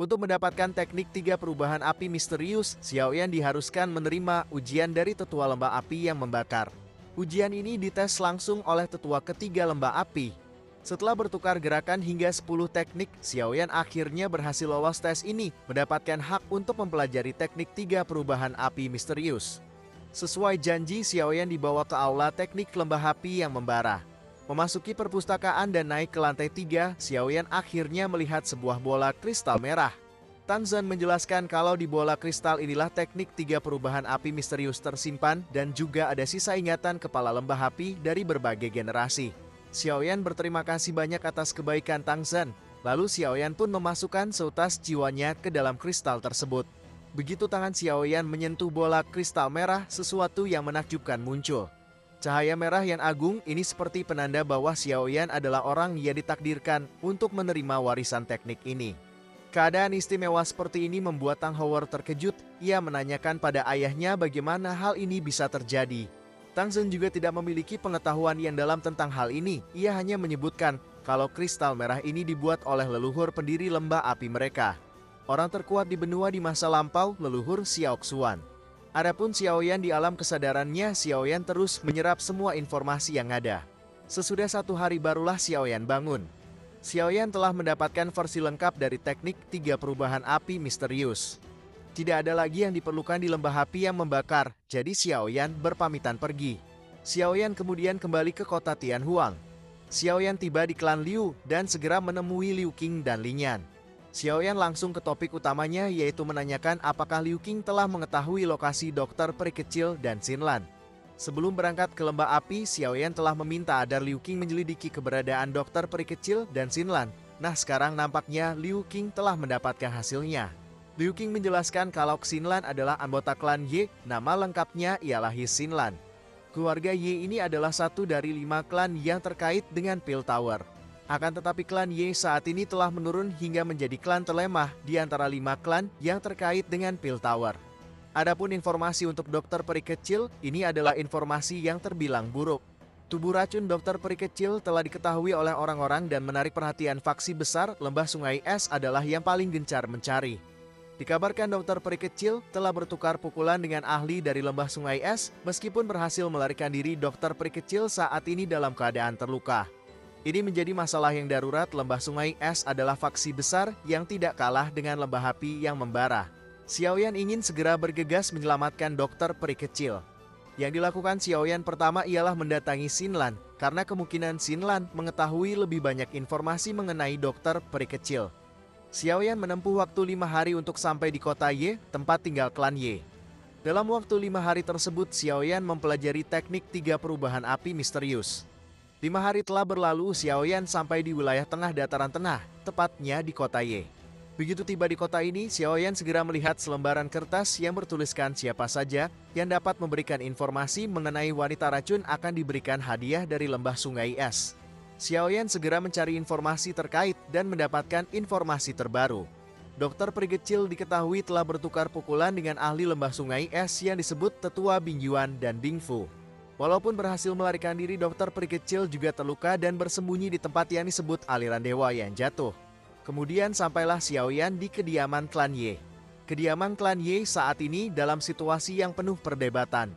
Untuk mendapatkan teknik 3 perubahan api misterius, Xiaoyan diharuskan menerima ujian dari tetua lembah api yang membakar. Ujian ini dites langsung oleh tetua ketiga lembah api. Setelah bertukar gerakan hingga 10 teknik, Xiaoyan akhirnya berhasil lolos tes ini, mendapatkan hak untuk mempelajari teknik 3 perubahan api misterius. Sesuai janji, Xiaoyan dibawa ke aula teknik lembah api yang membara. Memasuki perpustakaan dan naik ke lantai 3, Xiaoyan akhirnya melihat sebuah bola kristal merah. Tang Zhen menjelaskan kalau di bola kristal inilah teknik 3 perubahan api misterius tersimpan dan juga ada sisa ingatan kepala lembah api dari berbagai generasi. Xiaoyan berterima kasih banyak atas kebaikan Tang Zhen. Lalu Xiaoyan pun memasukkan seutas jiwanya ke dalam kristal tersebut. Begitu tangan Xiaoyan menyentuh bola kristal merah, sesuatu yang menakjubkan muncul. Cahaya merah yang agung ini seperti penanda bahwa Xiaoyan adalah orang yang ditakdirkan untuk menerima warisan teknik ini. Keadaan istimewa seperti ini membuat Tang Howard terkejut. Ia menanyakan pada ayahnya bagaimana hal ini bisa terjadi. Tang Zhen juga tidak memiliki pengetahuan yang dalam tentang hal ini. Ia hanya menyebutkan kalau kristal merah ini dibuat oleh leluhur pendiri lembah api mereka. Orang terkuat di benua di masa lampau, leluhur Xiaoxuan. Adapun Xiaoyan di alam kesadarannya, Xiaoyan terus menyerap semua informasi yang ada. Sesudah 1 hari barulah Xiaoyan bangun. Xiaoyan telah mendapatkan versi lengkap dari teknik 3 perubahan api misterius. Tidak ada lagi yang diperlukan di lembah api yang membakar, jadi Xiaoyan berpamitan pergi. Xiaoyan kemudian kembali ke kota Tianhuang. Xiaoyan tiba di klan Liu dan segera menemui Liu Qing dan Li Nian. Xiaoyan langsung ke topik utamanya, yaitu menanyakan apakah Liu Qing telah mengetahui lokasi dokter peri kecil dan Xinlan. Sebelum berangkat ke lembah api, Xiaoyan telah meminta agar Liu Qing menyelidiki keberadaan dokter peri kecil dan Xinlan. Nah, sekarang nampaknya Liu Qing telah mendapatkan hasilnya. Liu Qing menjelaskan kalau Xinlan adalah anggota klan Ye, nama lengkapnya ialah He Xinlan. Keluarga Ye ini adalah satu dari 5 klan yang terkait dengan Pil Tower. Akan tetapi klan Ye saat ini telah menurun hingga menjadi klan terlemah di antara 5 klan yang terkait dengan Pil Tower. Adapun informasi untuk dokter peri kecil, ini adalah informasi yang terbilang buruk. Tubuh racun dokter peri kecil telah diketahui oleh orang-orang dan menarik perhatian faksi besar. Lembah Sungai Es adalah yang paling gencar mencari. Dikabarkan dokter peri kecil telah bertukar pukulan dengan ahli dari Lembah Sungai Es, meskipun berhasil melarikan diri. Dokter peri kecil saat ini dalam keadaan terluka. Ini menjadi masalah yang darurat. Lembah Sungai Es adalah faksi besar yang tidak kalah dengan lembah api yang membara. Xiaoyan ingin segera bergegas menyelamatkan dokter peri kecil. Yang dilakukan Xiaoyan pertama ialah mendatangi Xinlan, karena kemungkinan Xinlan mengetahui lebih banyak informasi mengenai dokter peri kecil. Xiaoyan menempuh waktu 5 hari untuk sampai di kota Ye, tempat tinggal klan Ye. Dalam waktu 5 hari tersebut, Xiaoyan mempelajari teknik 3 perubahan api misterius. 5 hari telah berlalu, Xiaoyan sampai di wilayah tengah dataran tengah, tepatnya di kota Ye. Begitu tiba di kota ini, Xiaoyan segera melihat selembaran kertas yang bertuliskan siapa saja yang dapat memberikan informasi mengenai wanita racun akan diberikan hadiah dari Lembah Sungai Es. Xiaoyan segera mencari informasi terkait dan mendapatkan informasi terbaru. Dokter peri kecil diketahui telah bertukar pukulan dengan ahli Lembah Sungai Es yang disebut Tetua Bing Yuan dan Bing Fu. Walaupun berhasil melarikan diri, dokter peri kecil juga terluka dan bersembunyi di tempat yang disebut aliran dewa yang jatuh. Kemudian sampailah Xiaoyan di kediaman klan Ye. Kediaman klan Ye saat ini dalam situasi yang penuh perdebatan.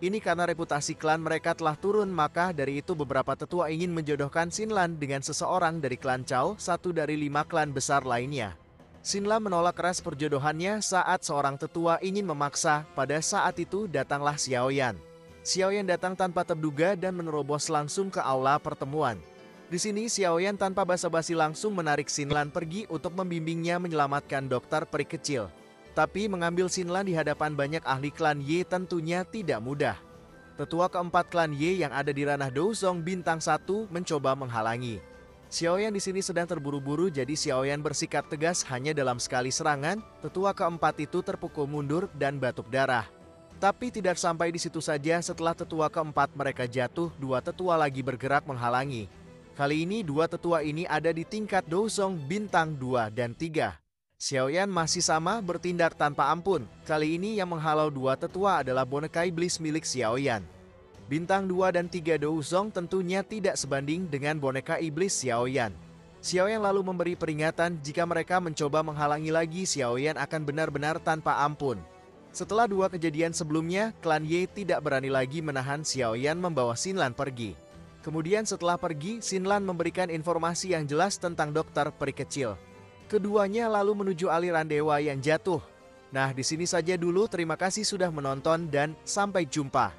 Ini karena reputasi klan mereka telah turun, maka dari itu beberapa tetua ingin menjodohkan Xinlan dengan seseorang dari klan Cao, satu dari 5 klan besar lainnya. Xinlan menolak keras perjodohannya saat seorang tetua ingin memaksa. Pada saat itu datanglah Xiaoyan. Xiaoyan datang tanpa terduga dan menerobos langsung ke aula pertemuan. Di sini Xiaoyan tanpa basa-basi langsung menarik Xinlan pergi untuk membimbingnya menyelamatkan dokter peri kecil. Tapi mengambil Xinlan di hadapan banyak ahli klan Ye tentunya tidak mudah. Tetua keempat klan Ye yang ada di ranah Douzong Bintang 1 mencoba menghalangi. Xiaoyan di sini sedang terburu-buru, jadi Xiaoyan bersikap tegas. Hanya dalam sekali serangan, tetua keempat itu terpukul mundur dan batuk darah. Tapi tidak sampai di situ saja, setelah tetua keempat mereka jatuh, 2 tetua lagi bergerak menghalangi. Kali ini 2 tetua ini ada di tingkat Douzong Bintang 2 dan 3. Xiaoyan masih sama bertindak tanpa ampun. Kali ini yang menghalau 2 tetua adalah boneka iblis milik Xiaoyan. Bintang 2 dan 3 Douzong tentunya tidak sebanding dengan boneka iblis Xiaoyan. Xiaoyan lalu memberi peringatan jika mereka mencoba menghalangi lagi, Xiaoyan akan benar-benar tanpa ampun. Setelah dua kejadian sebelumnya, klan Ye tidak berani lagi menahan Xiaoyan membawa Xinlan pergi. Kemudian setelah pergi, Xinlan memberikan informasi yang jelas tentang dokter peri kecil. Keduanya lalu menuju aliran dewa yang jatuh. Nah, di sini saja dulu. Terima kasih sudah menonton dan sampai jumpa.